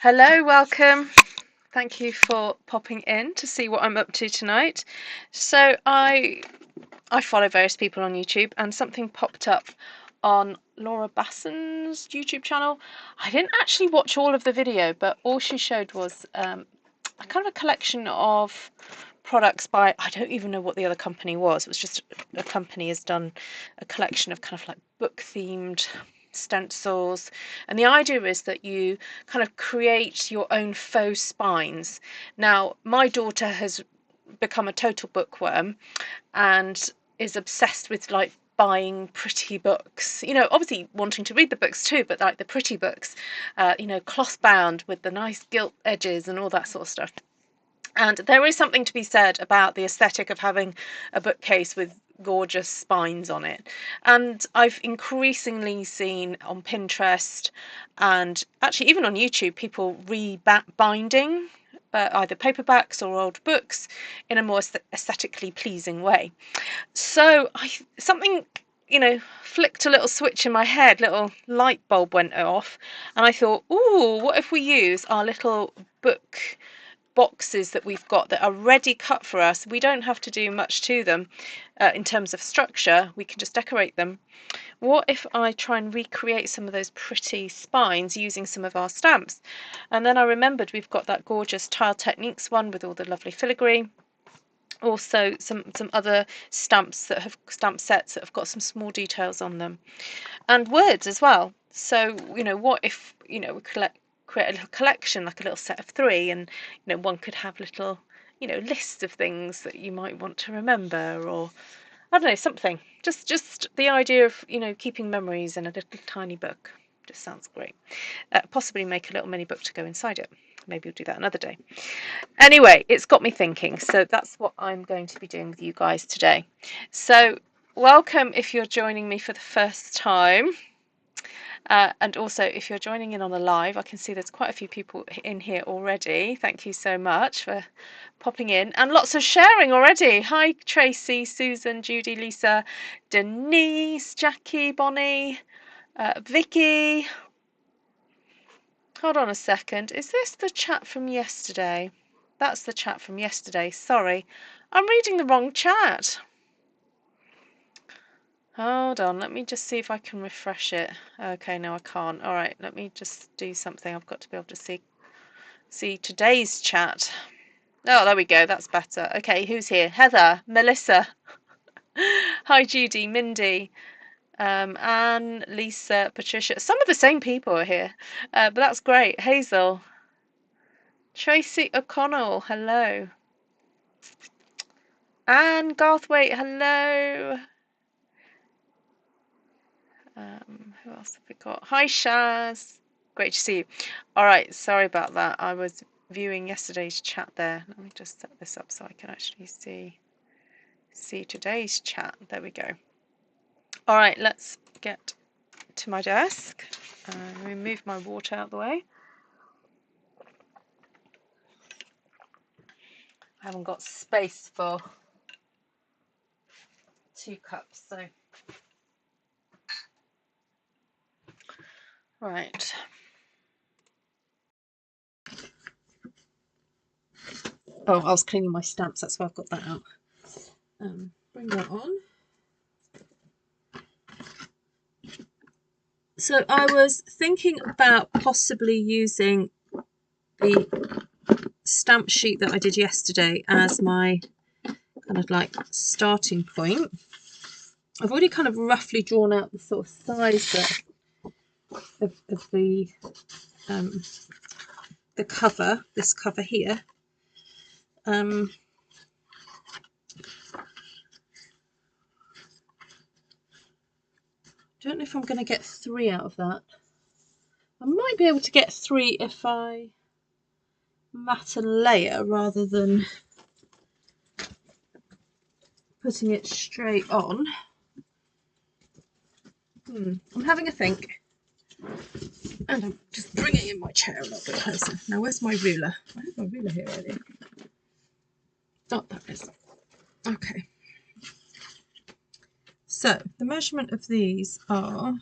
Hello, welcome. Thank you for popping in to see what I'm up to tonight. So I follow various people on YouTube, and something popped up on Laura Basson's YouTube channel. I didn't actually watch all of the video, but all she showed was a kind of a collection of products by, I don't even know what the other company was. It was just a company has done a collection of kind of like book themed stencils, and the idea is that you kind of create your own faux spines. Now my daughter has become a total bookworm and is obsessed with like buying pretty books, obviously wanting to read the books too, but like the pretty books, cloth bound with the nice gilt edges and all that sort of stuff. And there is something to be said about the aesthetic of having a bookcase with gorgeous spines on it. And I've increasingly seen on Pinterest and actually even on YouTube people rebinding either paperbacks or old books in a more aesthetically pleasing way. So something flicked a little switch in my head, little light bulb went off, and I thought, ooh, what if we use our little book boxes that we've got that are ready cut for us? We don't have to do much to them in terms of structure. We can just decorate them. What if I try and recreate some of those pretty spines using some of our stamps? And then I remembered we've got that gorgeous Tile Techniques one with all the lovely filigree. Also some other stamp sets that have got some small details on them, and words as well. So what if we create a little collection, like a little set of 3, and one could have little lists of things that you might want to remember, or I don't know, something. Just the idea of keeping memories in a little tiny book just sounds great. Possibly make a little mini book to go inside it. Maybe we'll do that another day. Anyway, it's got me thinking, so that's what I'm going to be doing with you guys today. So welcome if you're joining me for the first time. And also, if you're joining in on the live, I can see there's quite a few people in here already. Thank you so much for popping in, and lots of sharing already. Hi, Tracy, Susan, Judy, Lisa, Denise, Jackie, Bonnie, Vicky. Hold on a second. Is this the chat from yesterday? That's the chat from yesterday. Sorry, I'm reading the wrong chat. Hold on, let me just see if I can refresh it. Okay, no, I can't. All right, let me just do something. I've got to be able to see today's chat. Oh, there we go. That's better. Okay, who's here? Heather, Melissa. Hi, Judy, Mindy, Anne, Lisa, Patricia. Some of the same people are here, but that's great. Hazel, Tracy O'Connell, hello. Anne Garthwaite, hello. Who else have we got? Hi, Shaz. Great to see you. All right, sorry about that. I was viewing yesterday's chat there. Let me just set this up so I can actually see today's chat. There we go. All right, let's get to my desk. Let me move my water out of the way. I haven't got space for 2 cups, so. Right. Oh, I was cleaning my stamps, that's why I've got that out. Bring that on. So I was thinking about possibly using the stamp sheet that I did yesterday as my kind of like starting point. I've already kind of roughly drawn out the sort of size of the cover, this cover here. Don't know if I'm going to get 3 out of that. I might be able to get 3 if I mat and layer rather than putting it straight on. I'm having a think. And I'm just bringing in my chair a little bit closer. Now, where's my ruler? I have my ruler here already. Oh, there it is. Okay. So, the measurement of these are...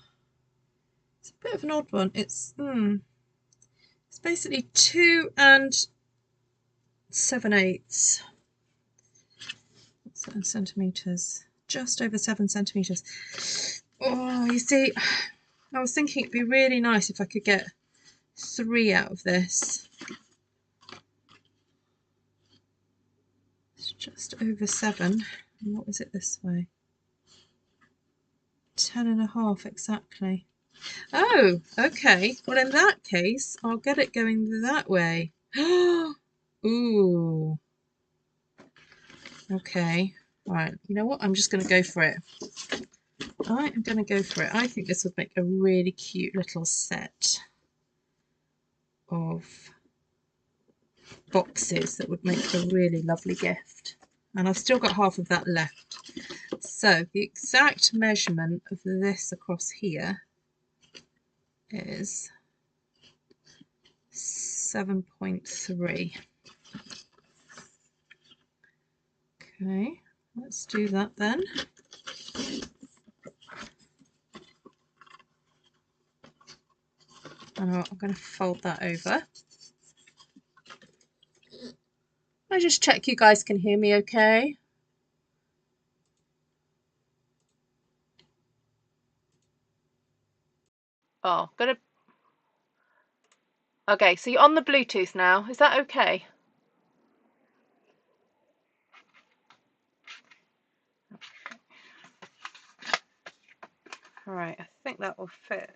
It's a bit of an odd one. It's basically 2 7/8 centimeters, just over 7 centimeters. Oh, you see, I was thinking it'd be really nice if I could get 3 out of this. It's just over 7. And what is it this way? 10.5 exactly. Oh, okay. Well, in that case, I'll get it going that way. Ooh. Okay. Right. You know what? I'm just going to go for it. I am going to go for it. I think this would make a really cute little set of boxes that would make a really lovely gift. And I've still got half of that left. So the exact measurement of this across here is 7.3. Okay, let's do that then. And I'm going to fold that over. I just check you guys can hear me okay. Oh, gonna. Okay, so you're on the Bluetooth now. Is that okay? All right, I think that will fit.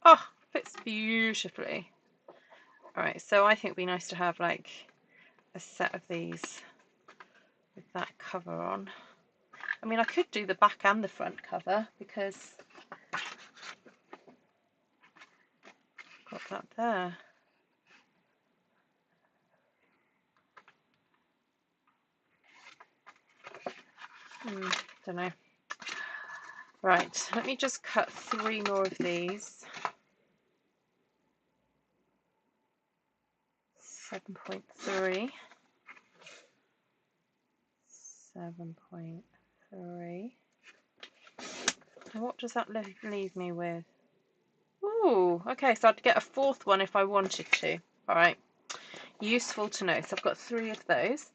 Oh, fits beautifully. All right, so I think it'd be nice to have like a set of these with that cover on. I mean, I could do the back and the front cover because I've got that there. Don't know. Right, let me just cut 3 more of these. 7.3. 7.3. And what does that leave me with? Ooh, okay, so I'd get a 4th one if I wanted to. All right, useful to know. So I've got 3 of those.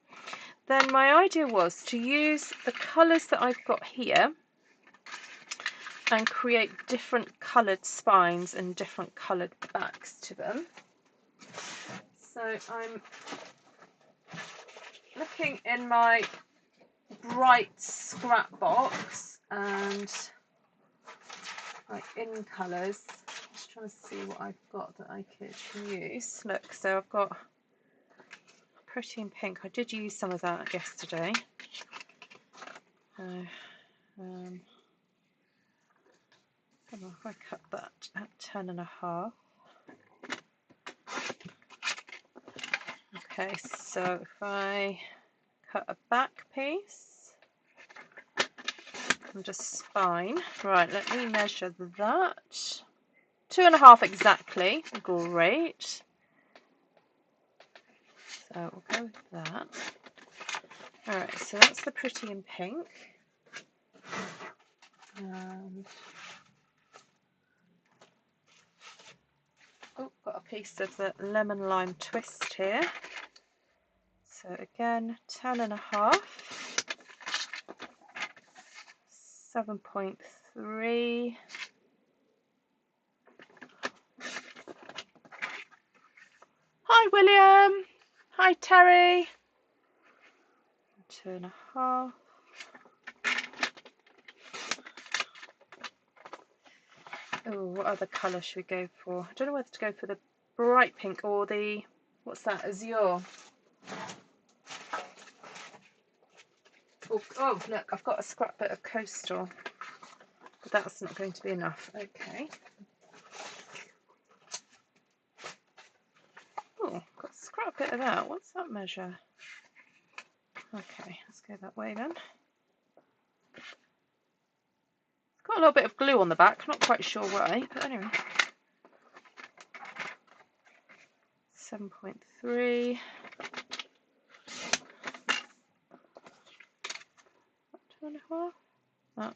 Then my idea was to use the colours that I've got here and create different coloured spines and different coloured backs to them. So I'm looking in my bright scrap box and like in colours, just trying to see what I've got that I could use. Look, so I've got Pretty in Pink. I did use some of that yesterday. If I cut that at 10.5. Okay, so if I cut a back piece and a spine, right, let me measure that. 2.5 exactly. Great. So we'll go with that. Alright, so that's the Pretty in Pink. And oh, got a piece of the Lemon Lime Twist here. So again, 10.5. 7.3. Hi William. Hi Terry. 2.5. Oh, what other colour should we go for? I don't know whether to go for the bright pink or the, what's that, Azure. Oh, look, I've got a scrap bit of coastal, but that's not going to be enough. Okay. Oh, got a scrap bit of that. What's that measure? Okay, let's go that way then. Got a little bit of glue on the back, not quite sure why, but anyway. 7.3. 2.5? Oh,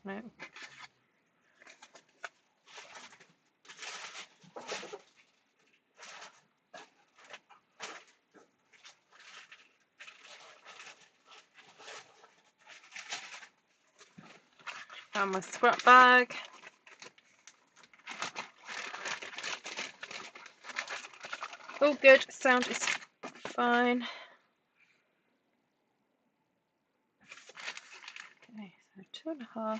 no. And my scrap bag. All good, sound is fine. Okay, so 2.5.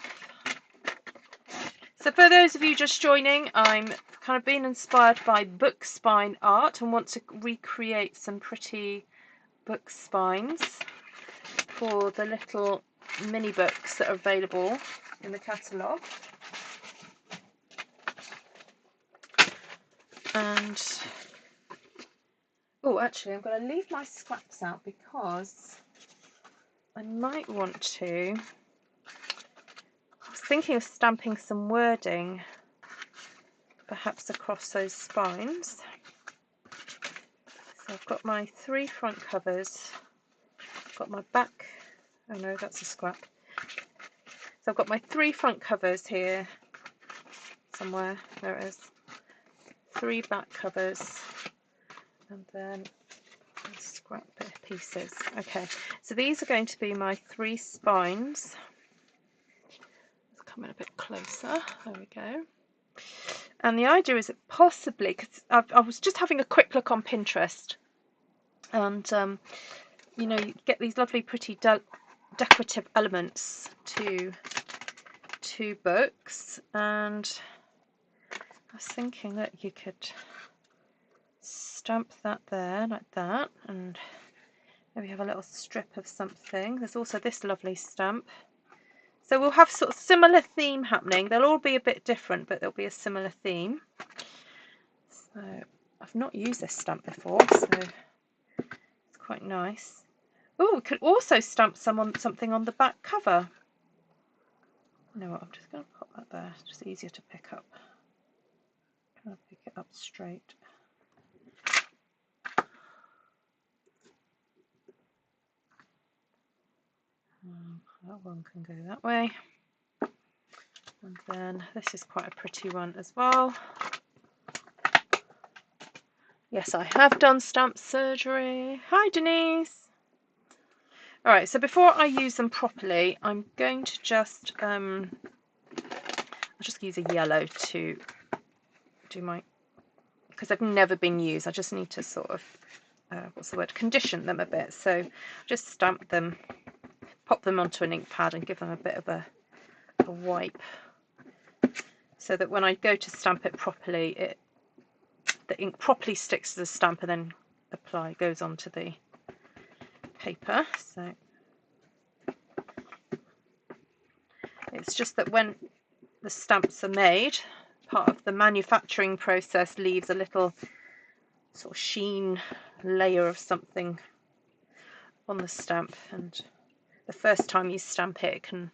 So for those of you just joining, I'm kind of being inspired by book spine art and want to recreate some pretty book spines for the little mini books that are available in the catalogue. And oh, actually I'm going to leave my scraps out because I might want to. I was thinking of stamping some wording perhaps across those spines. So I've got my 3 front covers, I've got my back, oh no, that's a scrap. So I've got my 3 front covers here somewhere, there it is, 3 back covers, and then a scrap bit of pieces. Okay, so these are going to be my 3 spines. Let's come in a bit closer, there we go. And the idea is that possibly, because I was just having a quick look on Pinterest, and you know, you get these lovely pretty decorative elements to books, and I was thinking that you could stamp that there like that, and maybe have a little strip of something. There's also this lovely stamp. So we'll have sort of similar theme happening. They'll all be a bit different, but there'll be a similar theme. So I've not used this stamp before, so it's quite nice. Oh, we could also stamp something on the back cover. You know what, I'm just going to pop that there. It's just easier to pick up. Kind of pick it up straight. That one can go that way. And then this is quite a pretty one as well. Yes, I have done stamp surgery. Hi, Denise. Alright, so before I use them properly, I'm going to just, I'll just use a yellow to do my, because they've never been used, I just need to sort of, what's the word, condition them a bit. So just stamp them, pop them onto an ink pad and give them a bit of a wipe, so that when I go to stamp it properly, the ink properly sticks to the stamp and then goes onto the paper. So it's just that when the stamps are made, part of the manufacturing process leaves a little sort of sheen layer of something on the stamp, and the first time you stamp it, it can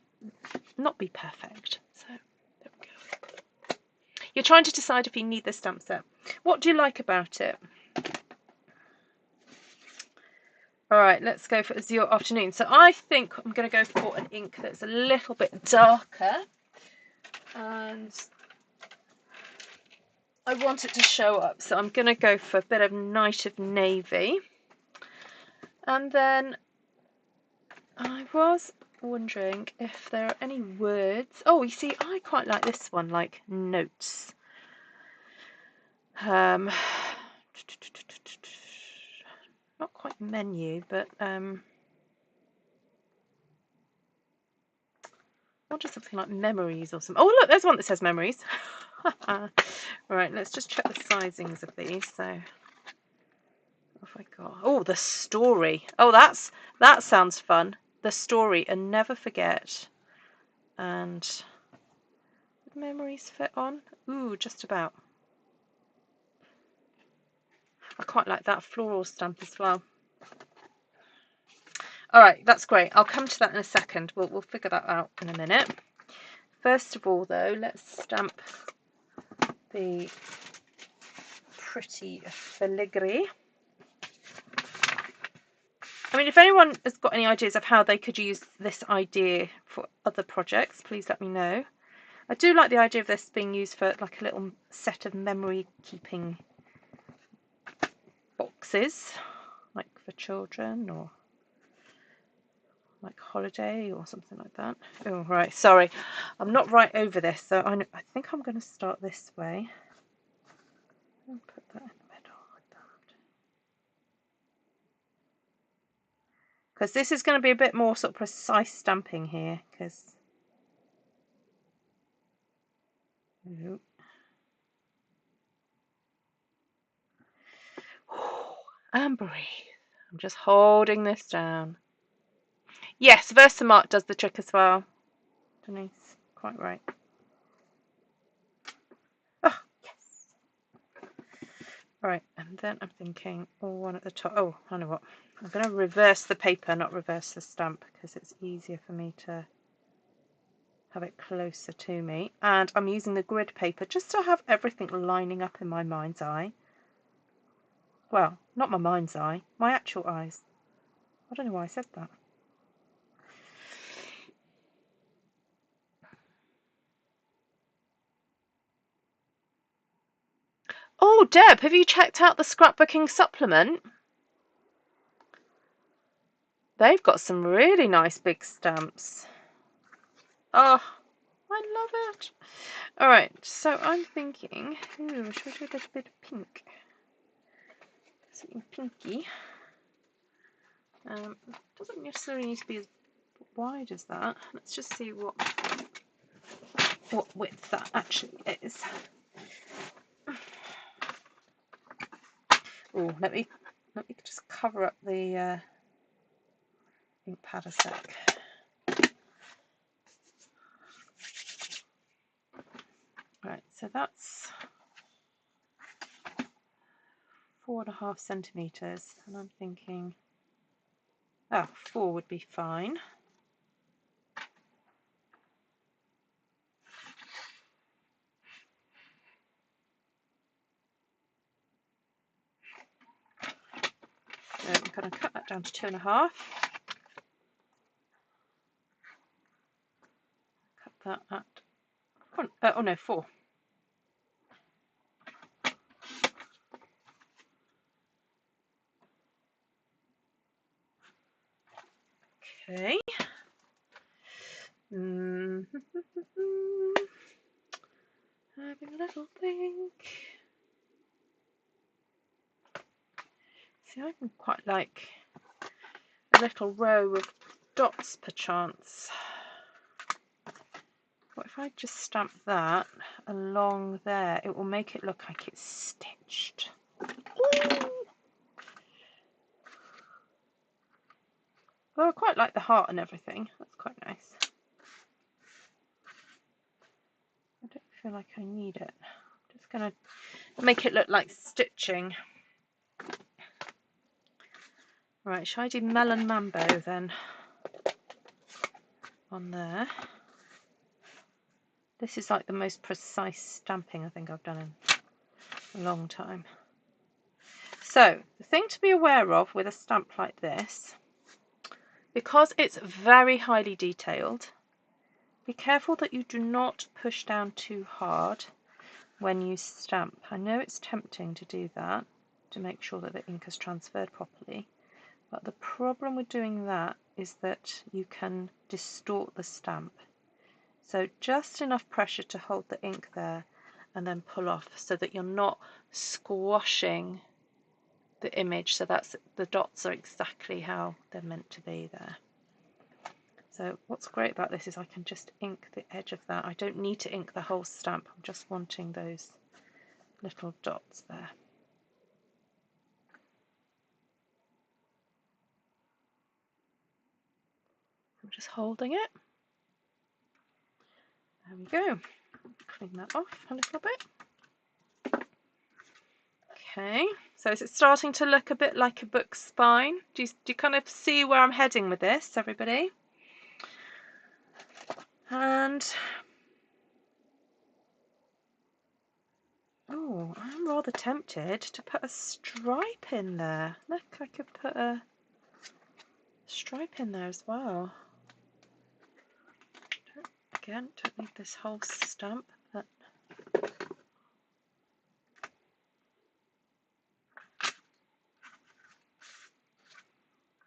not be perfect. So there we go. You're trying to decide if you need the stamp set. What do you like about it? Alright, let's go for Azure Afternoon. So I think I'm going to go for an ink that's a little bit darker, and I want it to show up, so I'm going to go for a bit of Night of Navy. And then I was wondering if there are any words. Oh, you see, I quite like this one, like notes. Not quite menu, but I wanted something like memories or something. Oh, look, there's one that says memories. Right, let's just check the sizings of these. So, what have I got? Oh, the story. Oh, that sounds fun. The story, and never forget. And would memories fit on? Ooh, just about. I quite like that floral stamp as well. All right, that's great. I'll come to that in a second. We'll figure that out in a minute. First of all, though, let's stamp the pretty filigree. I mean, if anyone has got any ideas of how they could use this idea for other projects, please let me know. I do like the idea of this being used for like a little set of memory keeping boxes, like for children, or like holiday or something like that. Oh, right, sorry, I'm not right over this, so I think I'm going to start this way. I'll put that in the middle like that. Because this is going to be a bit more sort of precise stamping here, because and breathe. I'm just holding this down. Yes, Versamark does the trick as well. Denise, quite right. Oh, yes. Right, and then I'm thinking, one at the top. Oh, I know what. I'm going to reverse the paper, not reverse the stamp, because it's easier for me to have it closer to me. And I'm using the grid paper just to have everything lining up in my mind's eye. Well, not my mind's eye, my actual eyes. I don't know why I said that. Oh, Deb, have you checked out the scrapbooking supplement? They've got some really nice big stamps. Oh, I love it. All right, so I'm thinking, ooh, should we do a little bit of pink? Something pinky. Doesn't necessarily need to be as wide as that. Let's just see what width that actually is. Oh, let me just cover up the ink pad a sec. Right, so that's 4.5 centimeters, and I'm thinking, 4 would be fine. So I'm going to cut that down to 2.5. Cut that at oh no, 4. Okay. Having a little think. See, I can quite like a little row of dots perchance. What if I just stamp that along there? It will make it look like it's stitched. Ooh. Well, I quite like the heart and everything. That's quite nice. I don't feel like I need it. I'm just going to make it look like stitching. Right, shall I do Melon Mambo then on there? This is like the most precise stamping I think I've done in a long time. So, the thing to be aware of with a stamp like this, because it's very highly detailed, be careful that you do not push down too hard when you stamp. I know it's tempting to do that to make sure that the ink is transferred properly, but the problem with doing that is that you can distort the stamp. So just enough pressure to hold the ink there and then pull off so that you're not squashing the image, so that's the dots are exactly how they're meant to be there. So what's great about this is I can just ink the edge of that. I don't need to ink the whole stamp, I'm just wanting those little dots there. I'm just holding it. There we go. Clean that off a little bit. Okay, so is it starting to look a bit like a book spine? Do you kind of see where I'm heading with this, everybody? And oh, I'm rather tempted to put a stripe in there. Look, I could put a stripe in there as well. Again, don't need this whole stamp, but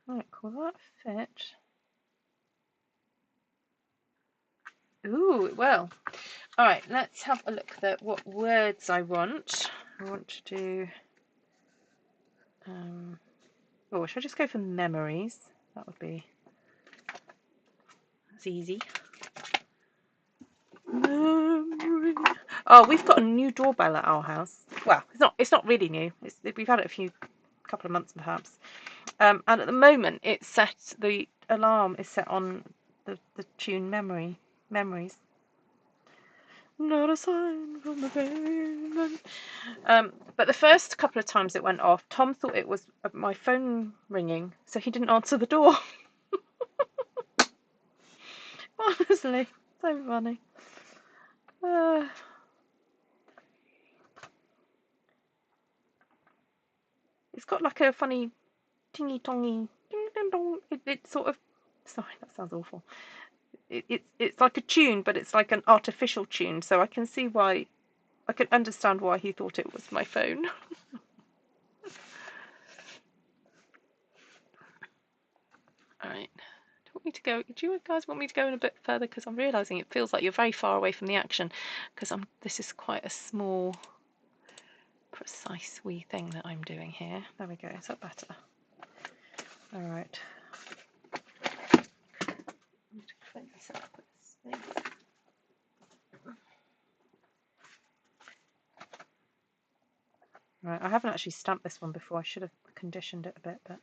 right, will that fit? Ooh, it will. All right, let's have a look at what words I want. I want to do... oh, should I just go for memories? That would be... that's easy. Memory. Oh, we've got a new doorbell at our house. Well, it's not really new. We've had it a couple of months perhaps. And at the moment, the alarm is set on the tune Memories. Not a sign from the pavement. But the first couple of times it went off, Tom thought it was my phone ringing, so he didn't answer the door. Honestly, so funny. It's got like a funny tingy tongy ding ding dong. It sort of, sorry, that sounds awful. It's like a tune, but it's like an artificial tune, so I can see why. I can understand why he thought it was my phone. Alright. Do you guys want me to go in a bit further? Because I'm realising it feels like you're very far away from the action. Because this is quite a small, precise wee thing that I'm doing here. There we go. Is that better? Alright. Right, I haven't actually stamped this one before. I should have conditioned it a bit, but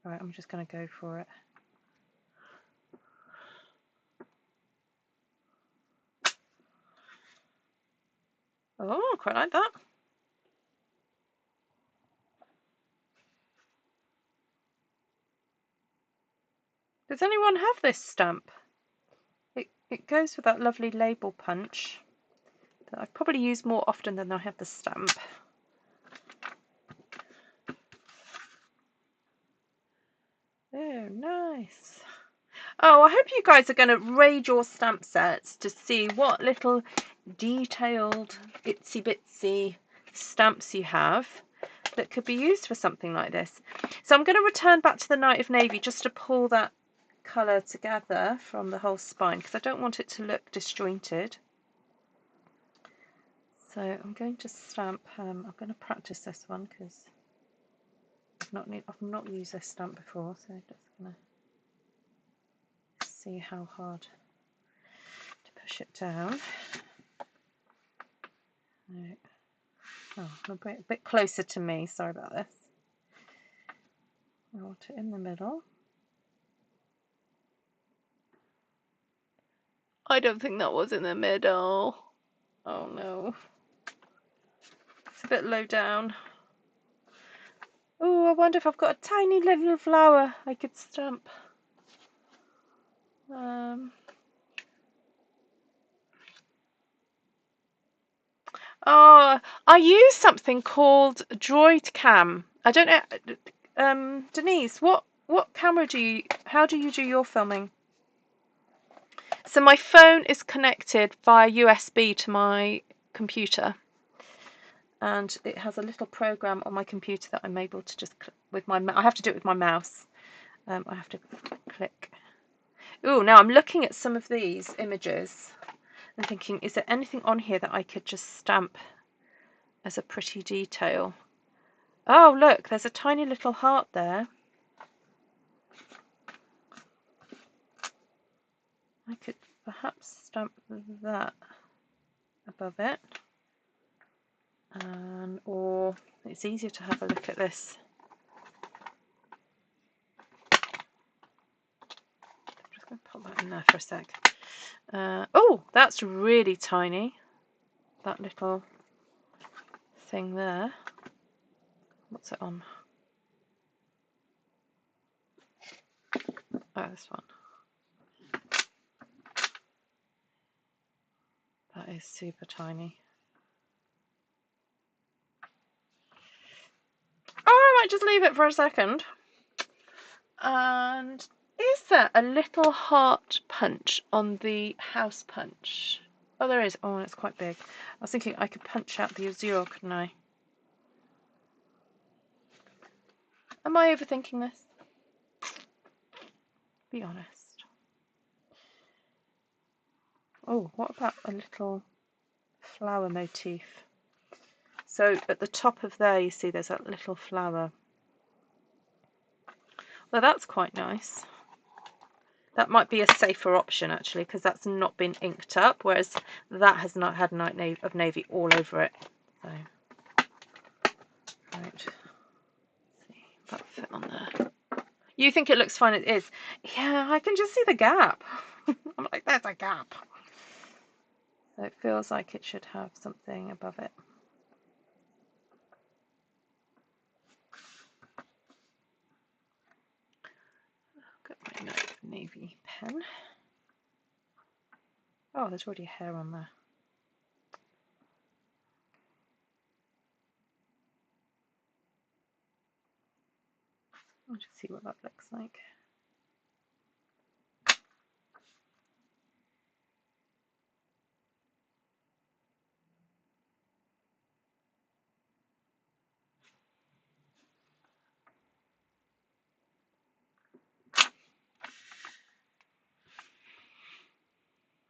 alright, I'm just going to go for it. Oh, I quite like that. Does anyone have this stamp? It goes with that lovely label punch that I probably use more often than I have the stamp. Oh, nice. Oh, I hope you guys are going to raid your stamp sets to see what little detailed itsy bitsy stamps you have that could be used for something like this. So I'm going to return back to the Night of Navy just to pull that colour together from the whole spine because I don't want it to look disjointed. So I'm going to stamp, I'm going to practice this one because I've not used this stamp before, so I'm just going to see how hard to push it down. Right. Oh, a bit closer to me, sorry about this. I want it in the middle. I don't think that was in the middle. Oh no. It's a bit low down. Oh, I wonder if I've got a tiny little flower I could stamp. Oh, I use something called Droid Cam. I don't know. Denise, what camera how do you do your filming? So my phone is connected via USB to my computer. And it has a little program on my computer that I'm able to just I have to do it with my mouse. I have to click. Ooh, now I'm looking at some of these images and thinking, is there anything on here that I could just stamp as a pretty detail? Oh, look, there's a tiny little heart there. I could perhaps stamp that above it. Or it's easier to have a look at this. I'm just going to pop that in there for a sec. Oh, that's really tiny. That little thing there. What's it on? Oh, this one. That is super tiny. Oh, I might just leave it for a second. And is there a little heart punch on the house punch? Oh, there is. Oh, it's quite big. I was thinking I could punch out the Azure, couldn't I? Am I overthinking this? Be honest. Oh, what about a little flower motif? So at the top of there, you see there's that little flower. Well, that's quite nice. That might be a safer option actually, because that's not been inked up, whereas that has not had Night of Navy all over it. So, right, let's see, that fit on there. You think it looks fine? It is. Yeah, I can just see the gap. I'm like, there's a gap. So it feels like it should have something above it. Got my Night of Navy pen. Oh, there's already hair on there. I'll just see what that looks like.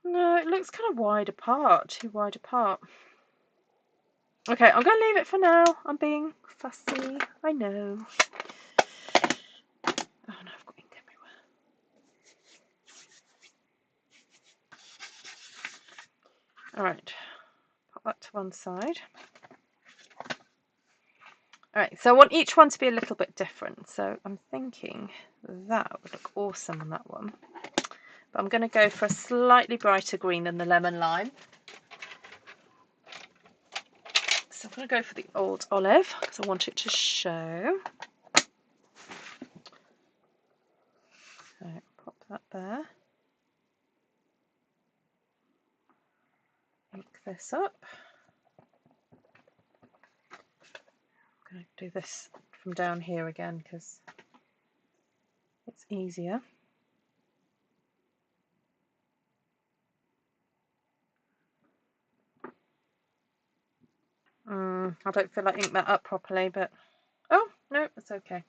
No, it looks kind of wide apart, too wide apart. Okay, I'm going to leave it for now. I'm being fussy, I know. Oh no, I've got ink everywhere. Alright, put that to one side. Alright, so I want each one to be a little bit different. So I'm thinking that would look awesome on that one. But I'm going to go for a slightly brighter green than the lemon lime. So I'm going to go for the old olive because I want it to show. So pop that there. Ink this up. I'm going to do this from down here again because it's easier. I don't feel like ink that up properly, but oh no, it's okay.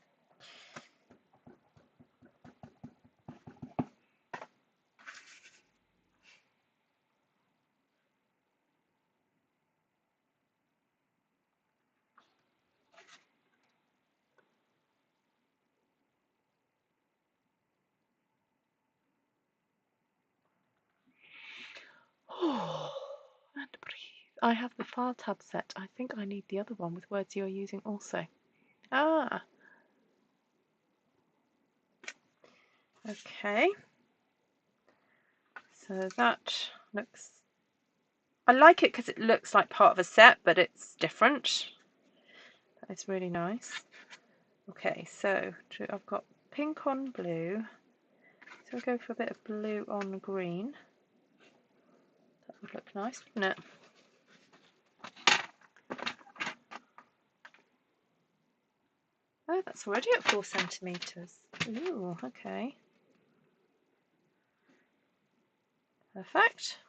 Oh, and breathe. I have the file tab set. I think I need the other one with words you're using also. Ah, okay. So that looks, I like it because it looks like part of a set, but it's different. That is really nice. Okay, so I've got pink on blue. So we'll go for a bit of blue on green. That would look nice, wouldn't it? Oh, that's already at 4 centimeters. Ooh, okay. Perfect.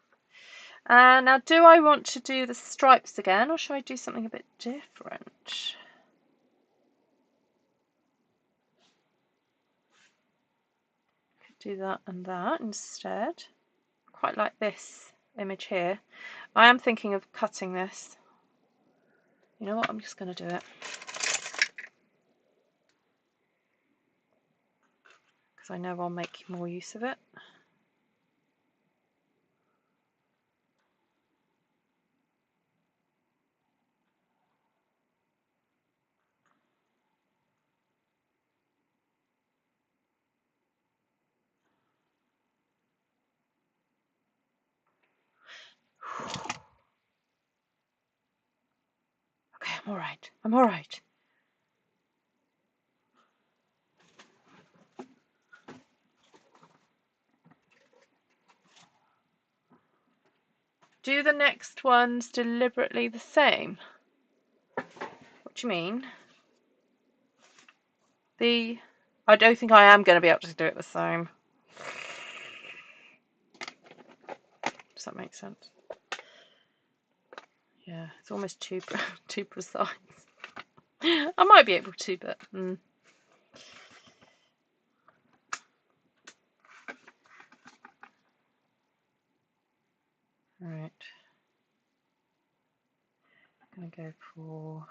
Now, do I want to do the stripes again, or should I do something a bit different? Could do that and that instead. Quite like this image here. I am thinking of cutting this. You know what? I'm just going to do it. Because I know I'll make more use of it. Okay, I'm alright. I'm alright. Do the next ones deliberately the same? What do you mean? I don't think I am going to be able to do it the same. Does that make sense? Yeah, it's almost too precise. I might be able to, but Right. I'm going to go for...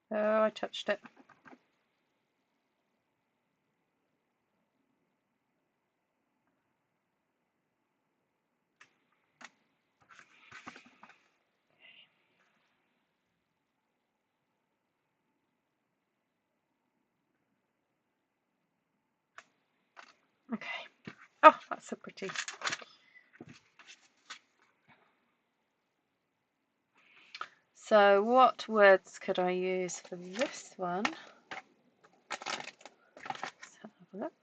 Oh, I touched it. Okay. Oh, that's so pretty. So what words could I use for this one? Let's have a look.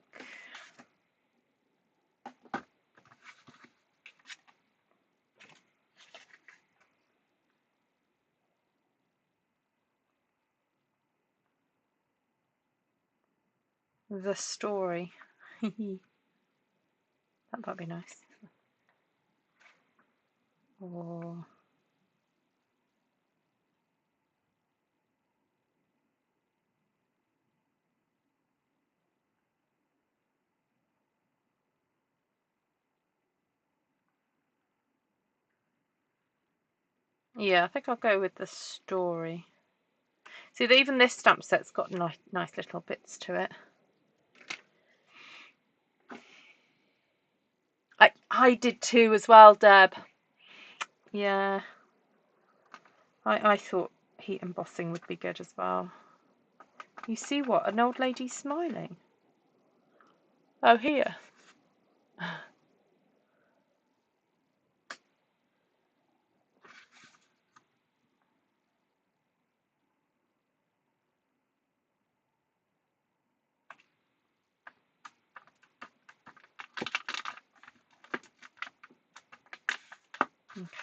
The story. That might be nice. Or yeah, I think I'll go with the story. See, even this stamp set's got nice little bits to it. I did too as well, Deb. Yeah. I thought heat embossing would be good as well. You see what? An old lady smiling. Oh, here.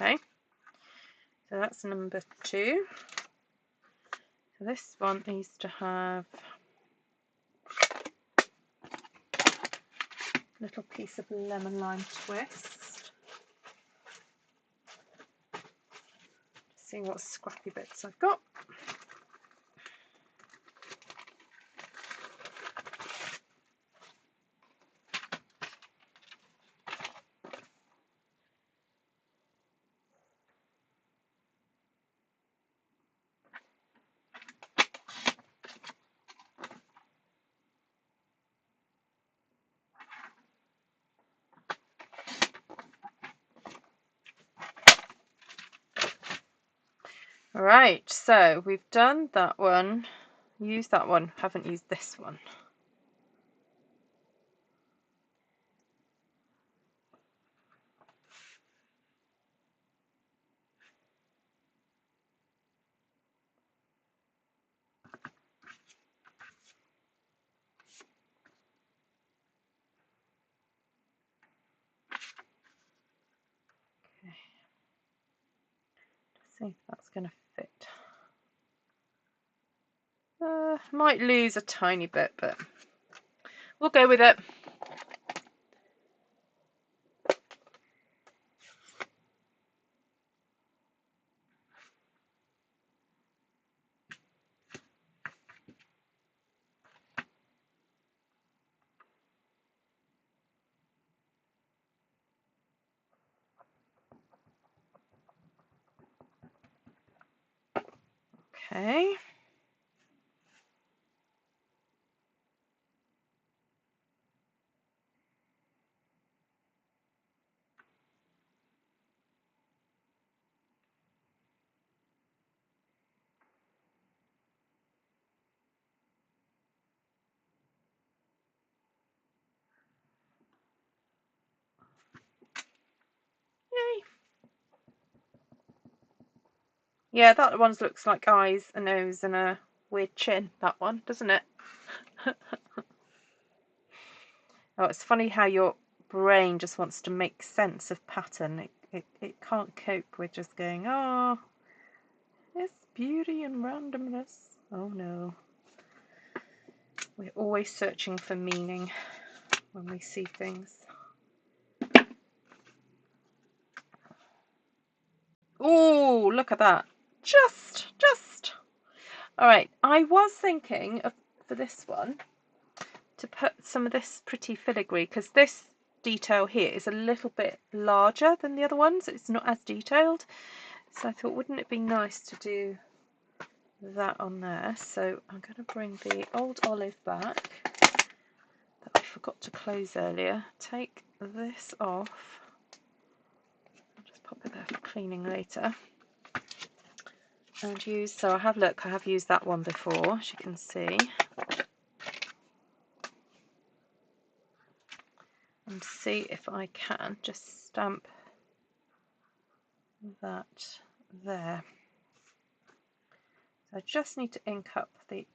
Okay. So that's number 2. So this one needs to have a little piece of lemon lime twist. See what scrappy bits I've got. Right, so we've done that one, used that one, haven't used this one. Okay. Let's see if that's going to fit. Might lose a tiny bit, but we'll go with it. Okay. Yay. Yeah, that one looks like eyes, a nose, and a weird chin, that one, doesn't it? Oh, it's funny how your brain just wants to make sense of pattern. It can't cope with just going, oh, it's beauty and randomness. Oh no. We're always searching for meaning when we see things. Oh, look at that. Just. All right, I was thinking of, for this one, to put some of this pretty filigree, because this detail here is a little bit larger than the other ones. It's not as detailed. So I thought, wouldn't it be nice to do that on there? So I'm going to bring the old olive back that I forgot to close earlier. Take this off. I'll just pop it there for cleaning later. And use, so I have used that one before, as you can see. And see if I can just stamp that there. So I just need to ink up that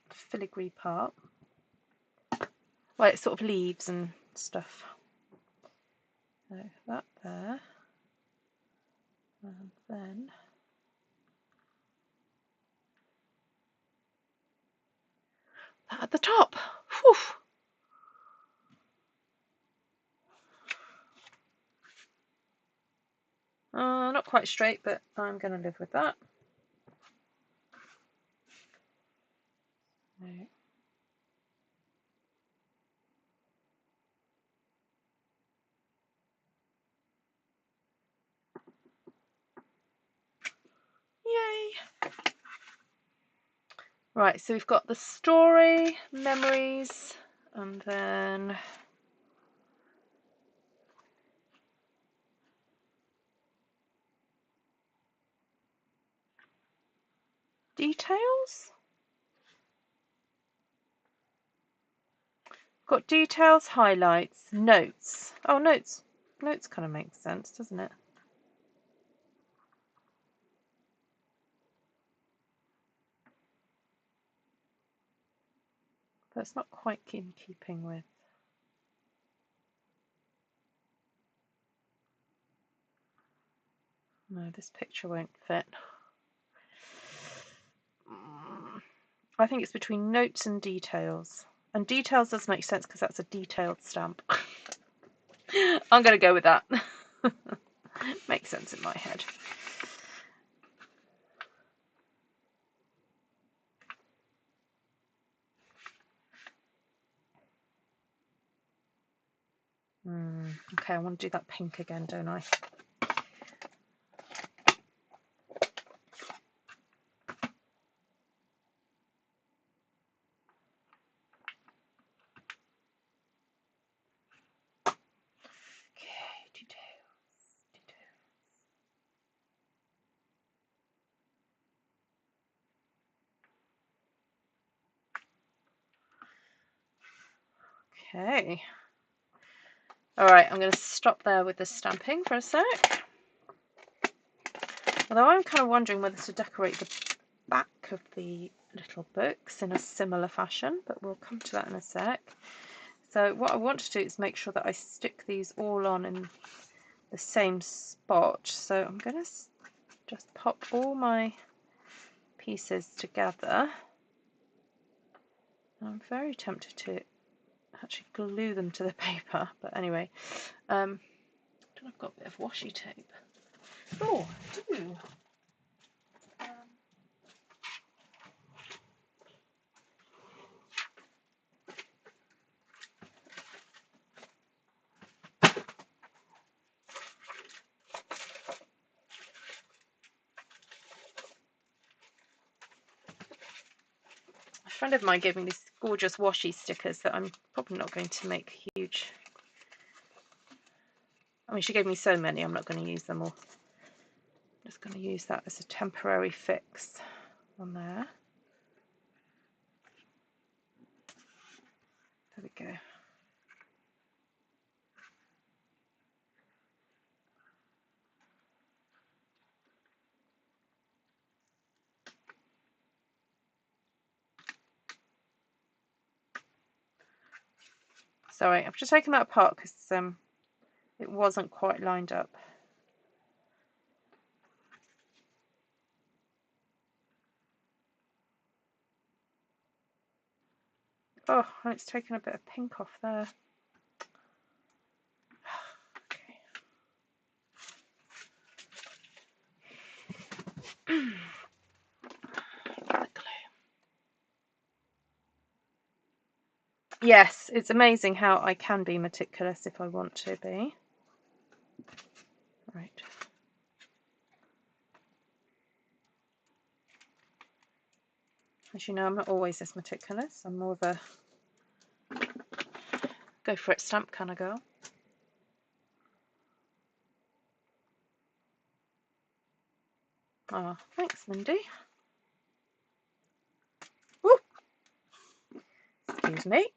filigree part. Well, it's sort of leaves and stuff. So that there. And then that at the top. Whew. Not quite straight, but I'm going to live with that. Right. Yay! Right, so we've got the story, memories, and then details. Got details, highlights, notes. Oh, notes. Notes kind of makes sense, doesn't it? But it's not quite in keeping with. No, this picture won't fit. I think it's between notes and details. And details does make sense because that's a detailed stamp. I'm going to go with that. Makes sense in my head. Okay, I want to do that pink again, don't I? Okay. Alright, I'm going to stop there with the stamping for a sec. Although I'm kind of wondering whether to decorate the back of the little books in a similar fashion, but we'll come to that in a sec. So what I want to do is make sure that I stick these all on in the same spot. So I'm going to just pop all my pieces together. I'm very tempted to actually glue them to the paper, but anyway, I've got a bit of washi tape. Oh, I do. A friend of mine gave me these gorgeous washi stickers that I'm probably not going to make huge. I mean, she gave me so many, I'm not going to use them all. I'm just going to use that as a temporary fix on there. There we go. Sorry, I've just taken that apart because it wasn't quite lined up. Oh, and it's taken a bit of pink off there. Okay. Yes, it's amazing how I can be meticulous if I want to be. Right. As you know, I'm not always this meticulous. I'm more of a go for it stamp kind of girl. Oh, thanks, Mindy. Woo! Excuse me.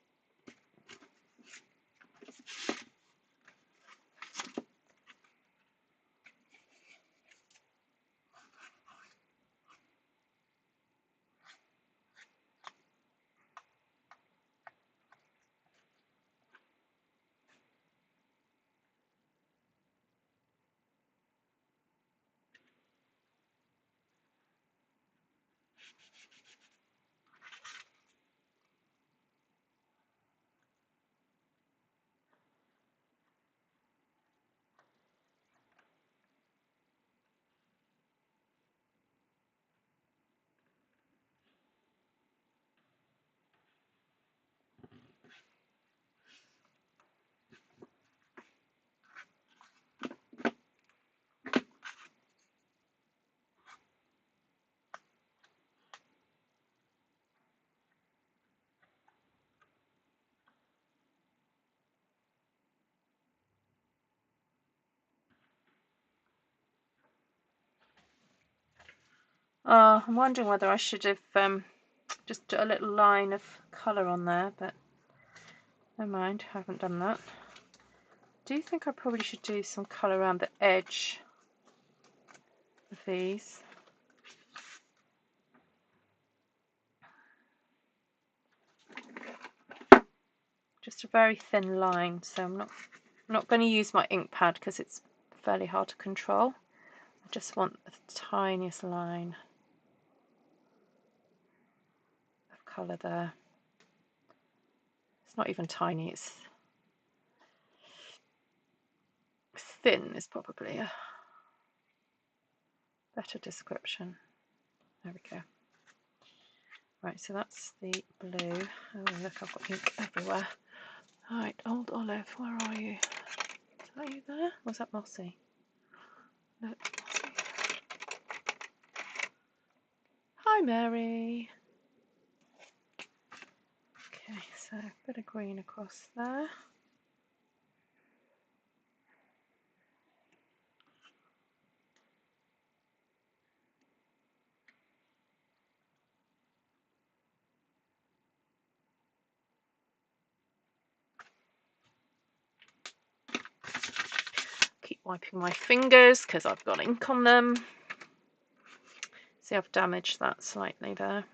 I'm wondering whether I should have just put a little line of colour on there, but never mind, I haven't done that. Do you think I probably should do some colour around the edge of these? Just a very thin line, so I'm not going to use my ink pad because it's fairly hard to control. I just want the tiniest line of colour there. It's not even tiny, it's thin is probably a better description. There we go. Right, so that's the blue. Oh look, I've got ink everywhere. Right, Old Olive, where are you? Is that you there? Or was that Mossy? Look, Mossy. Hi Mary. Okay, so a bit of green across there. Keep wiping my fingers because I've got ink on them. See, I've damaged that slightly there.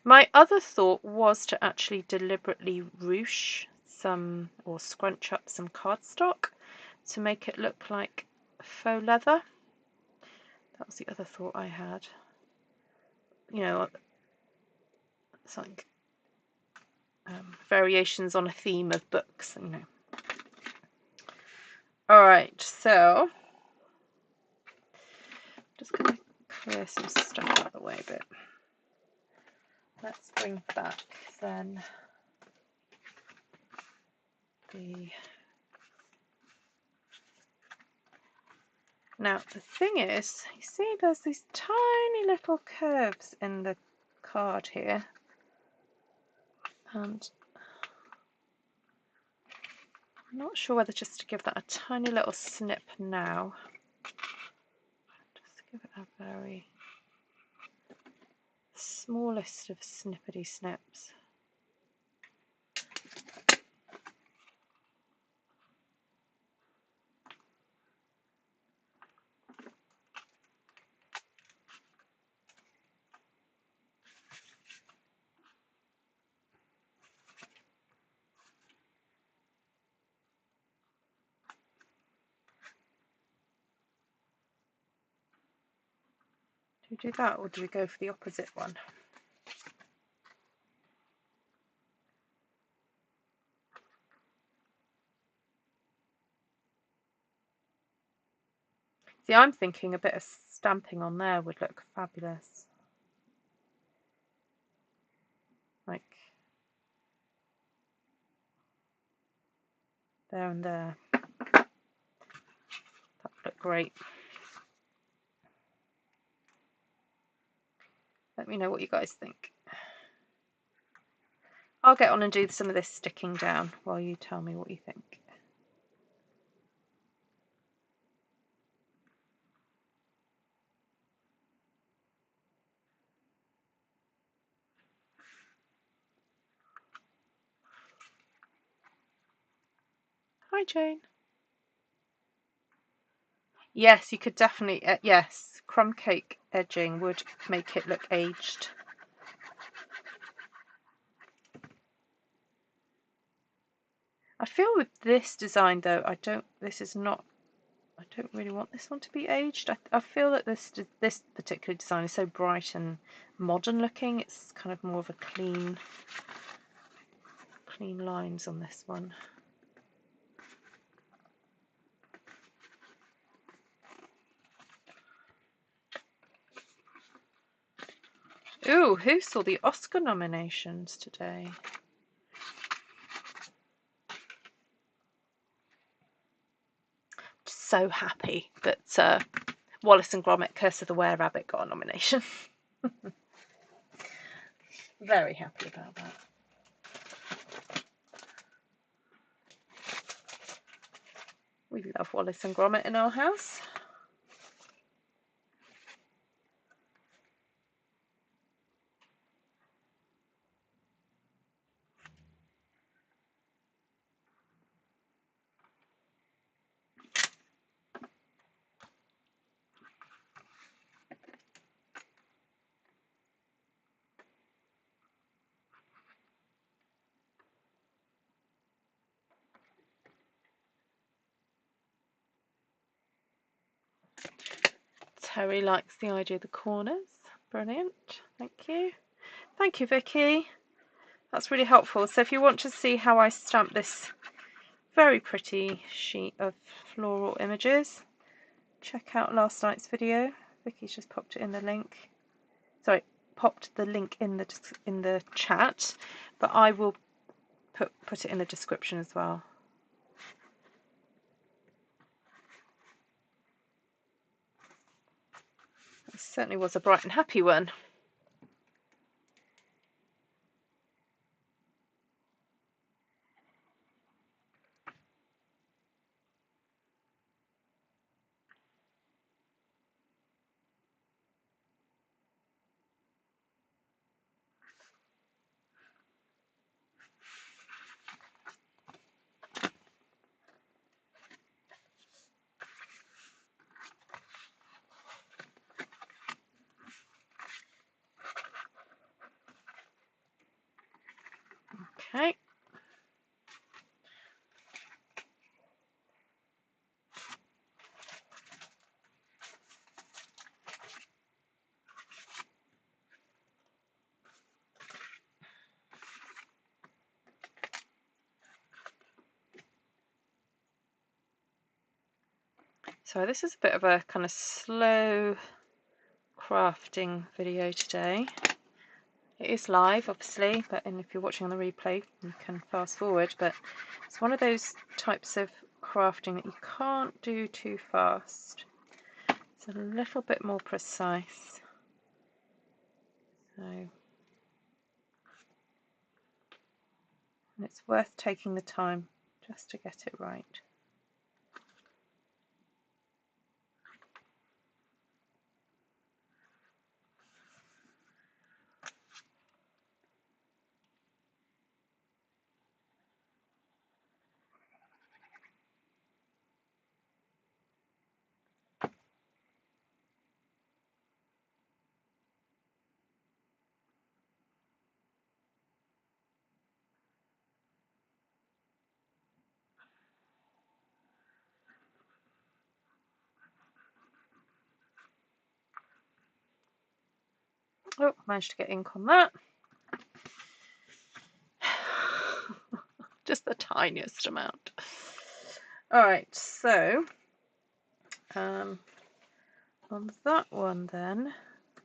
My other thought was to actually deliberately ruche some or scrunch up some cardstock to make it look like faux leather. That was the other thought I had. You know, it's like variations on a theme of books, you know. Alright, so just going to clear some stuff out of the way a bit. Let's bring back then the... Now the thing is, you see there's these tiny little curves in the card here, and I'm not sure whether just to give that a tiny little snip now. Just give it a very smallest of snippety snips. Do we do that or do we go for the opposite one? See, I'm thinking a bit of stamping on there would look fabulous. Like there and there. That would look great. Let me know what you guys think. I'll get on and do some of this sticking down while you tell me what you think. Hi, Jane. Yes, you could definitely, yes, crumb cake edging would make it look aged. I feel with this design though, I don't really want this one to be aged. I feel that this particular design is so bright and modern looking. It's kind of more of a clean lines on this one. Ooh, who saw the Oscar nominations today? So happy that Wallace and Gromit Curse of the Were-Rabbit got a nomination. Very happy about that. We love Wallace and Gromit in our house. Terry likes the idea of the corners. Brilliant. Thank you. Thank you, Vicky. That's really helpful. So if you want to see how I stamp this very pretty sheet of floral images, check out last night's video. Vicky's just popped it in the link. Sorry, popped the link in the chat, but I will put it in the description as well. It certainly was a bright and happy one. Okay. So this is a bit of a kind of slow crafting video today. It is live, obviously, but if you're watching on the replay, you can fast forward. But it's one of those types of crafting that you can't do too fast. It's a little bit more precise. So, and it's worth taking the time just to get it right. Oh, managed to get ink on that. Just the tiniest amount. Alright, so on that one then,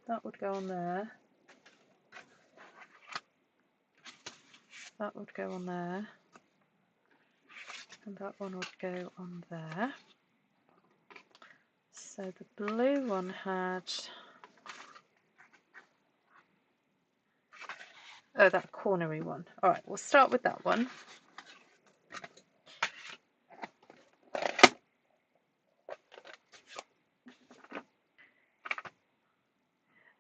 that would go on there. That would go on there. and that one would go on there. So the blue one had, oh, that cornery one. All right, we'll start with that one.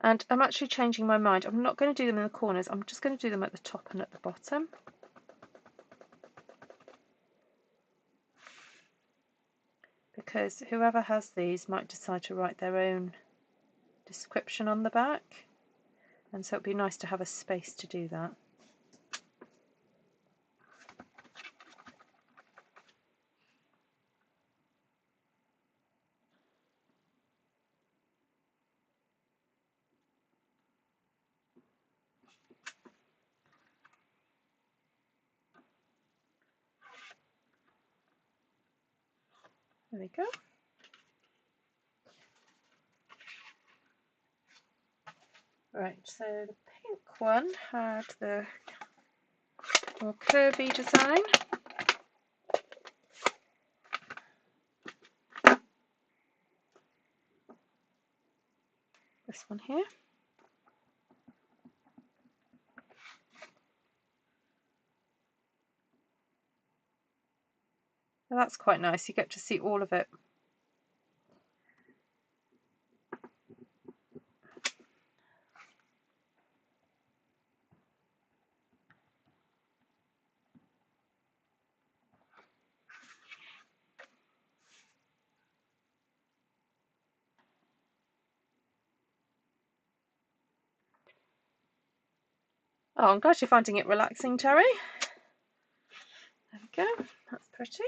And I'm actually changing my mind. I'm not going to do them in the corners. I'm just going to do them at the top and at the bottom. Because whoever has these might decide to write their own description on the back. And so it'd be nice to have a space to do that. There we go. Right, so the pink one had the more curvy design. This one here. Well, that's quite nice. You get to see all of it. Oh, I'm glad you're finding it relaxing, Terry. There we go. That's pretty.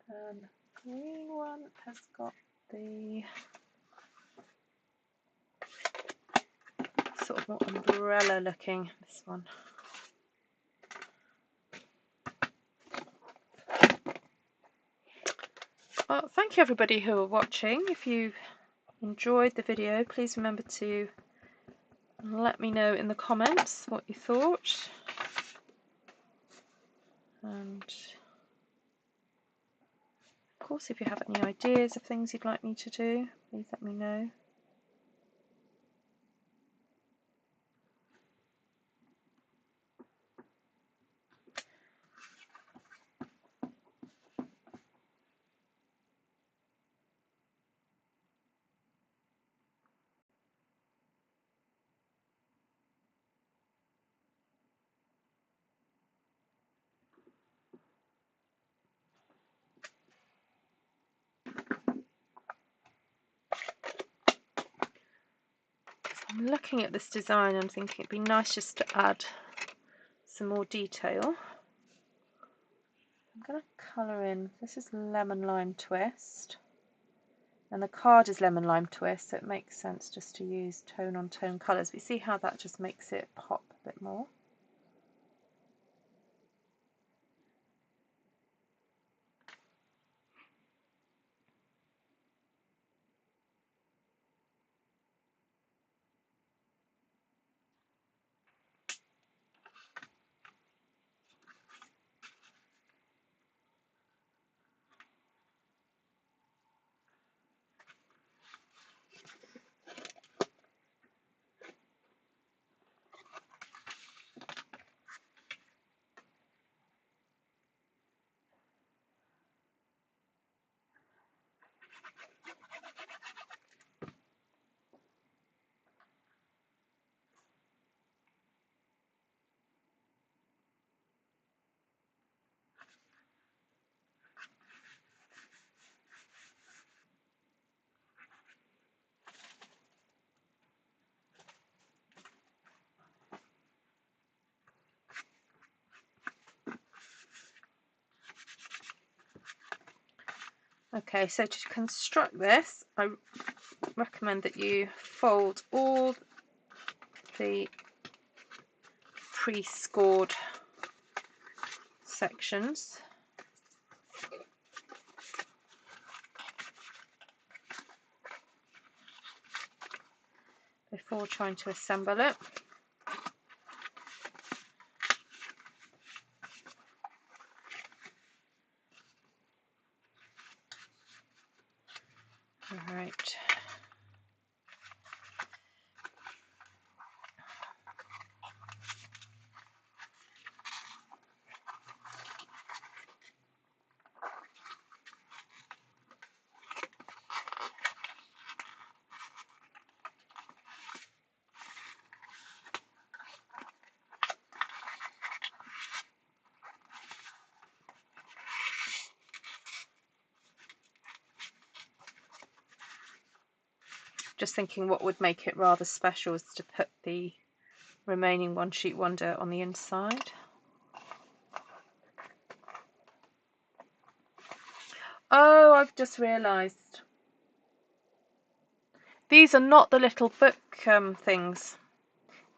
And the green one has got the sort of more umbrella looking, this one. Well, thank you everybody who are watching. If you enjoyed the video, please remember to let me know in the comments what you thought. And of course, if you have any ideas of things you'd like me to do, please let me know. I'm looking at this design and thinking it'd be nice just to add some more detail. I'm going to colour in, this is Lemon Lime Twist, and the card is Lemon Lime Twist, so it makes sense just to use tone on tone colours. We see how that just makes it pop a bit more. Okay, so to construct this, I recommend that you fold all the pre-scored sections before trying to assemble it. All right. Just thinking what would make it rather special is to put the remaining One Sheet Wonder on the inside. Oh, I've just realised. These are not the little book things.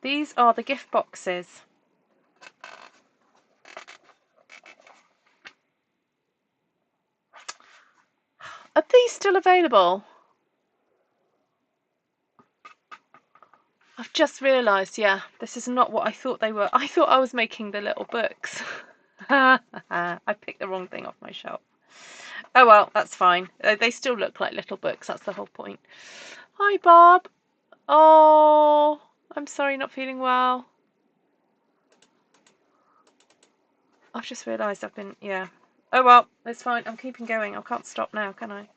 These are the gift boxes. Are these still available? I've just realised, yeah, this is not what I thought they were. I thought I was making the little books. I picked the wrong thing off my shelf. Oh well, that's fine. They still look like little books, that's the whole point. Hi, Bob. Oh, I'm sorry, not feeling well. I've just realised I've been, yeah. Oh well, it's fine. I'm keeping going. I can't stop now, can I?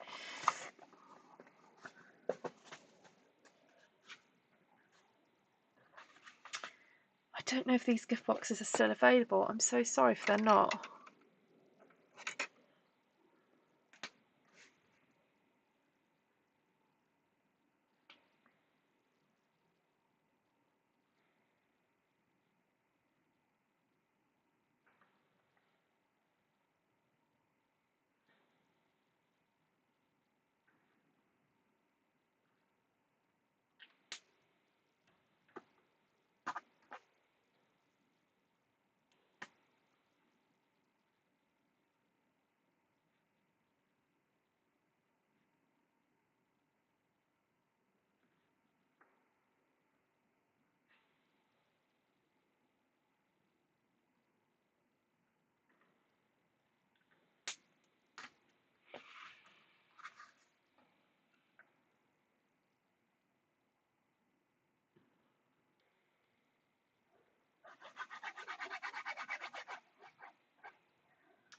I don't know if these gift boxes are still available. I'm so sorry if they're not.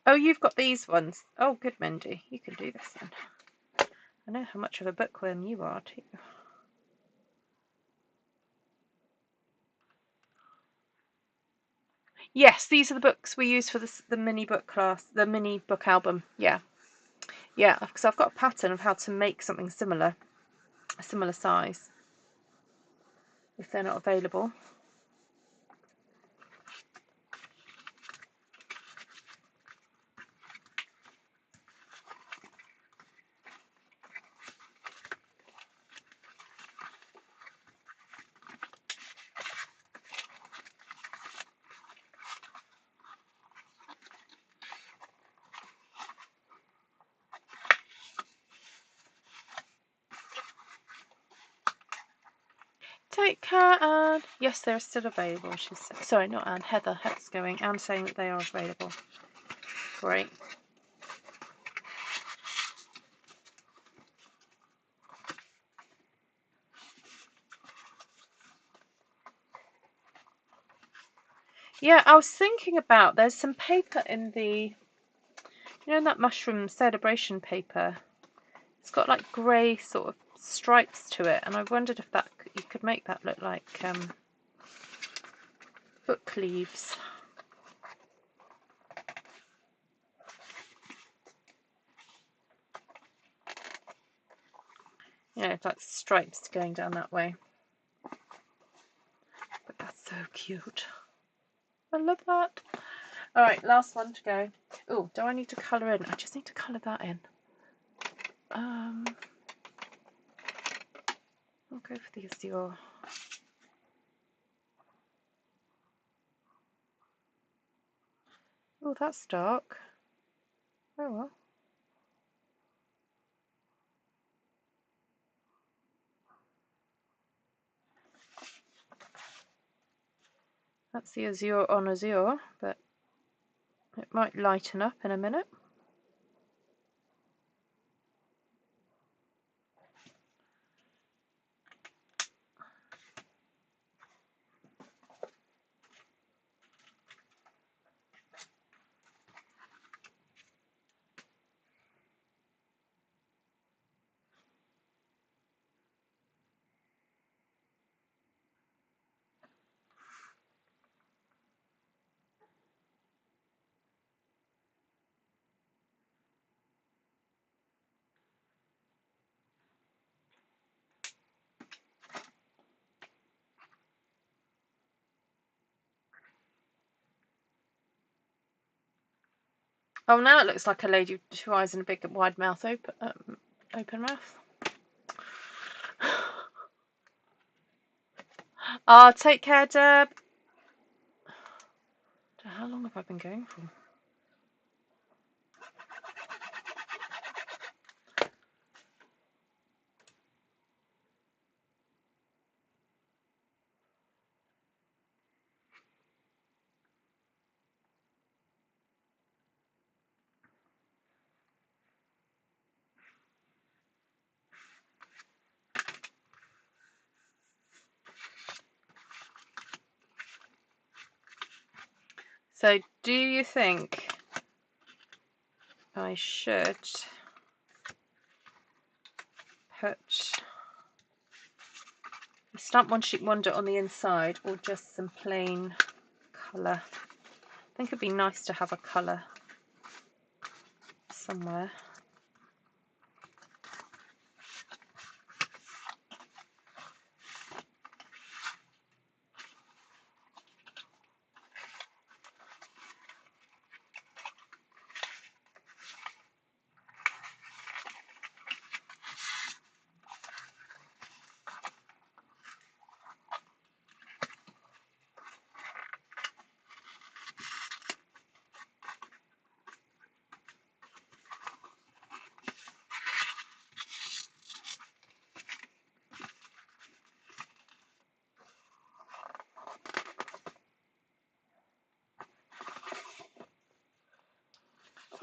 Oh, you've got these ones. Oh, good, Mindy. You can do this then. I know how much of a bookworm you are too. Yes, these are the books we use for the mini book class, the mini book album. Yeah, yeah, because I've got a pattern of how to make something similar, a similar size, if they're not available. Take care, Anne. Yes, they're still available. She's sorry, not Anne. Heather. Heather's going. Anne saying that they are available. Great. Yeah, I was thinking about there's some paper in the, in that mushroom Saleabration paper. It's got like grey sort of stripes to it, and I wondered if that you could make that look like book leaves. Yeah, it's like stripes going down that way. But that's so cute. I love that. All right, last one to go. Oh, do I need to colour in? I just need to colour that in. I'll go for the Azure. Oh, that's dark. Oh well. That's the Azure on Azure, but it might lighten up in a minute. Oh, now it looks like a lady with 2 eyes and a big wide mouth, open mouth. Ah, take care, Deb. How long have I been going for? So, do you think I should put a Stamp One Sheet Wonder on the inside, or just some plain colour? I think it'd be nice to have a colour somewhere.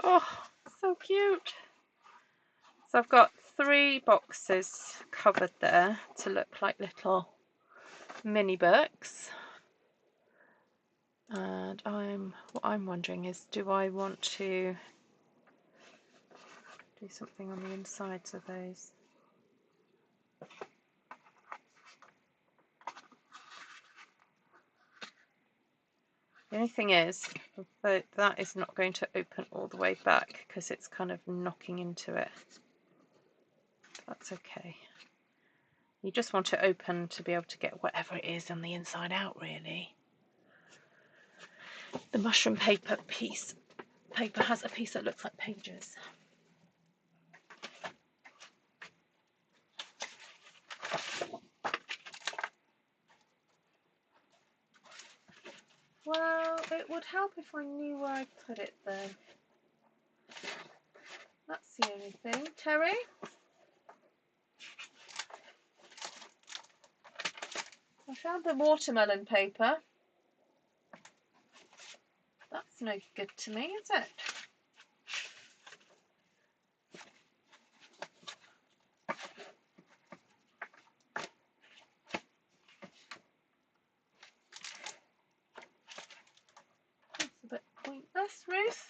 Oh, so cute. So I've got 3 boxes covered there to look like little mini books. And what I'm wondering is, do I want to do something on the insides of those? The only thing is, that is not going to open all the way back because it's kind of knocking into it. That's okay. You just want it open to be able to get whatever it is on the inside out, really. The mushroom paper has a piece that looks like pages. Well, it would help if I knew where I put it though. That's the only thing. Terry? I found the watermelon paper. That's no good to me, is it? That's a bit pointless, Ruth.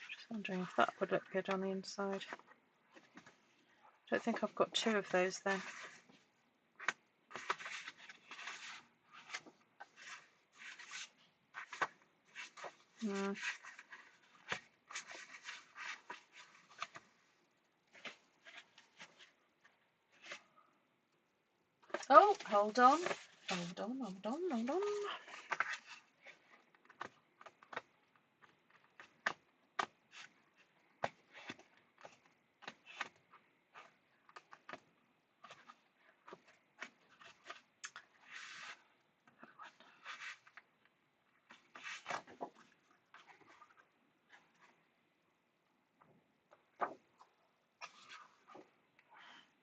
Just wondering if that would look good on the inside. I don't think I've got 2 of those then. Oh, hold on. Hold on.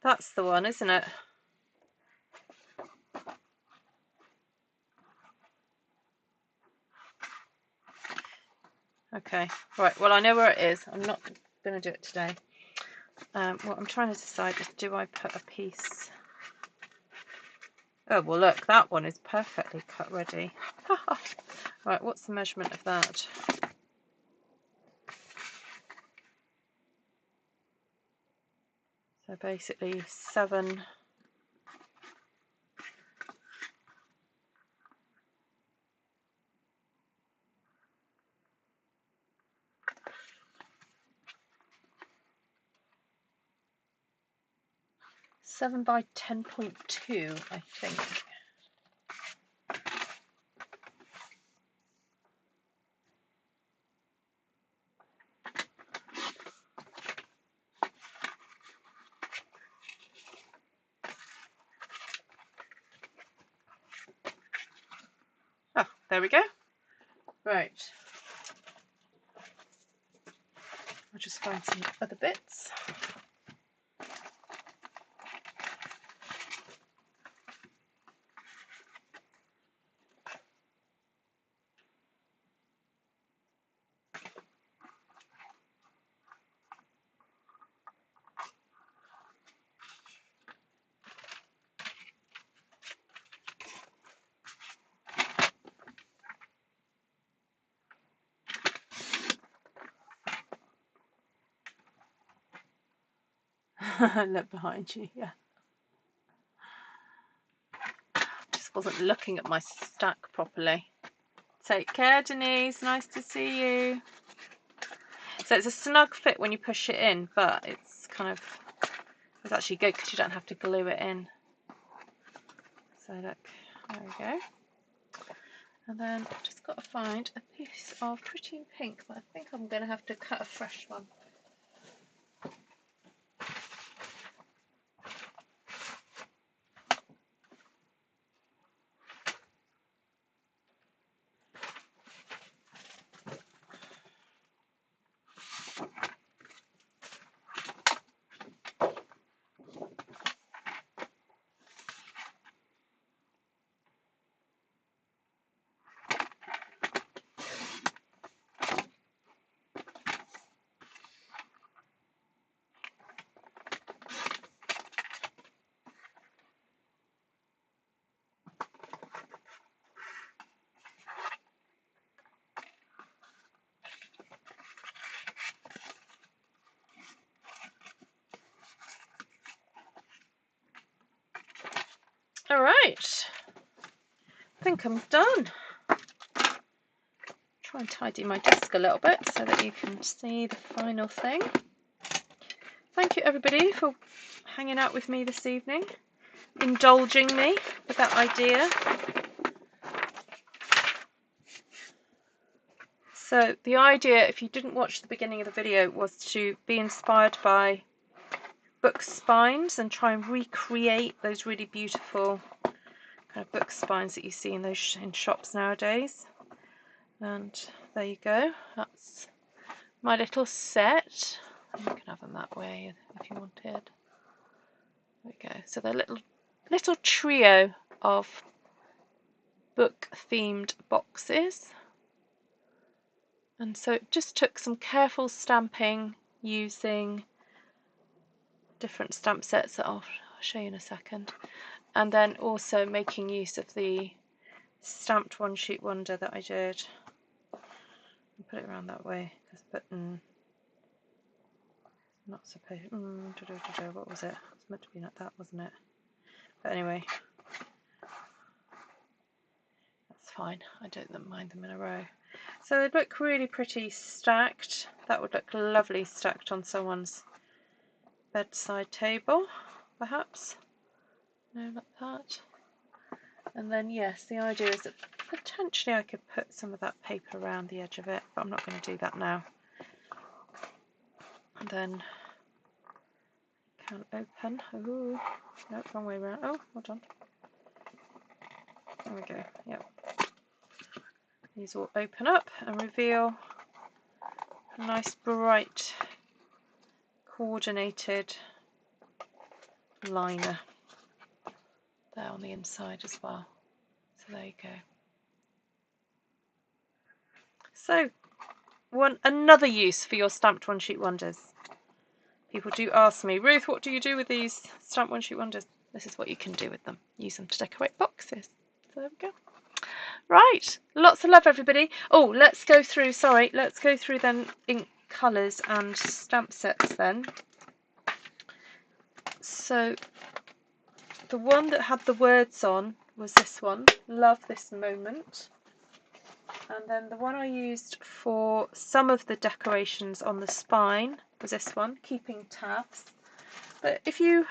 That's the one, isn't it? Okay, right, well I know where it is. I'm not going to do it today. What I'm trying to decide is, do I put a piece... Oh, well look, that one is perfectly cut ready. Right, what's the measurement of that? So basically 7... 7 by 10.2, I think. Oh, there we go. Right. I'll just find some other bits. Look behind you, yeah. Just wasn't looking at my stack properly. Take care, Denise. Nice to see you. So it's a snug fit when you push it in, but it's actually good because you don't have to glue it in. So look, there we go. And then I've just got to find a piece of pretty pink, but I think I'm going to have to cut a fresh one. All right, I think I'm done. Try and tidy my desk a little bit so that you can see the final thing. Thank you everybody for hanging out with me this evening, indulging me with that idea. So the idea, if you didn't watch the beginning of the video, was to be inspired by book spines and try and recreate those really beautiful kind of book spines that you see in shops nowadays. And there you go, that's my little set. You can have them that way if you wanted. There we go. So they're little trio of book themed boxes. And so it just took some careful stamping using different stamp sets that I'll show you in a second, and then also making use of the stamped one sheet wonder that I did. I'll put it around that way because not supposed what was it? It's meant to be like that, wasn't it? But anyway, that's fine. I don't mind them in a row. So they look really pretty stacked. That would look lovely stacked on someone's bedside table, perhaps. No, like that. And then yes, the idea is that potentially I could put some of that paper around the edge of it, but I'm not going to do that now. And then can open. Oh, no, wrong way around. Oh, hold on. There we go. Yep. These will open up and reveal a nice bright coordinated liner there on the inside as well. So there you go. So another use for your stamped one sheet wonders. People do ask me, Ruth, what do you do with these stamped one sheet wonders? This is what you can do with them. Use them to decorate boxes. So there we go. Right, lots of love everybody. Oh, let's go through then ink colours and stamp sets then. So the one that had the words on was this one, Love This Moment. And then the one I used for some of the decorations on the spine was this one, Keeping Tabs. But if you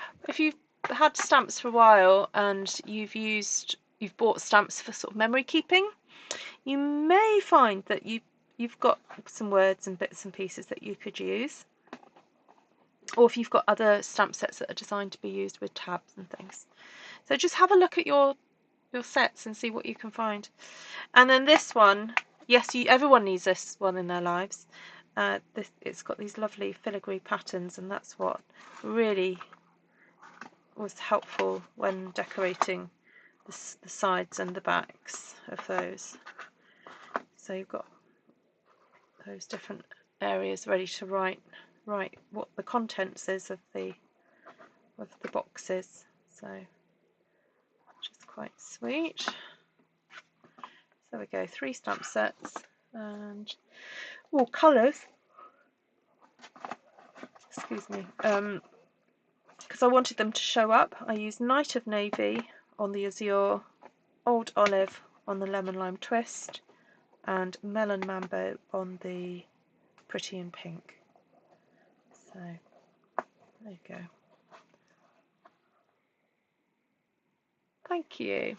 had stamps for a while and you've bought stamps for sort of memory keeping, you may find that you've got some words and bits and pieces that you could use. Or if you've got other stamp sets that are designed to be used with tabs and things. So just have a look at your sets and see what you can find. And then this one, yes, everyone needs this one in their lives. It's got these lovely filigree patterns, and that's what really was helpful when decorating the sides and the backs of those. So you've got those different areas ready to write what the contents is of the boxes. So which is quite sweet. There we go, 3 stamp sets and all colours. Excuse me. Because I wanted them to show up, I used Night of Navy on the Azure, Old Olive on the Lemon Lime Twist, and Melon Mambo on the Pretty in Pink. So there you go. Thank you.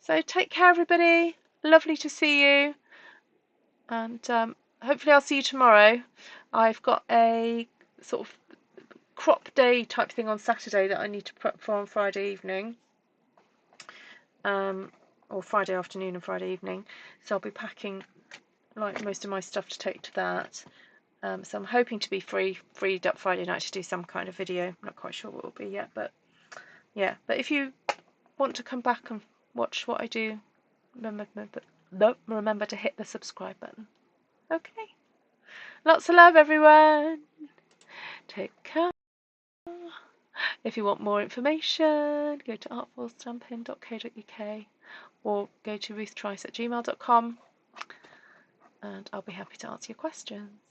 So take care, everybody. Lovely to see you, and hopefully I'll see you tomorrow. I've got a sort of crop day type thing on Saturday that I need to prep for on Friday evening, or Friday afternoon and Friday evening. So I'll be packing like most of my stuff to take to that. So I'm hoping to be freed up Friday night to do some kind of video. I'm not quite sure what it will be yet, but yeah. But if you want to come back and watch what I do, remember to hit the subscribe button. Okay. Lots of love, everyone. Take care. If you want more information, go to artfulstampin.co.uk or go to ruthtrice@gmail.com, and I'll be happy to answer your questions.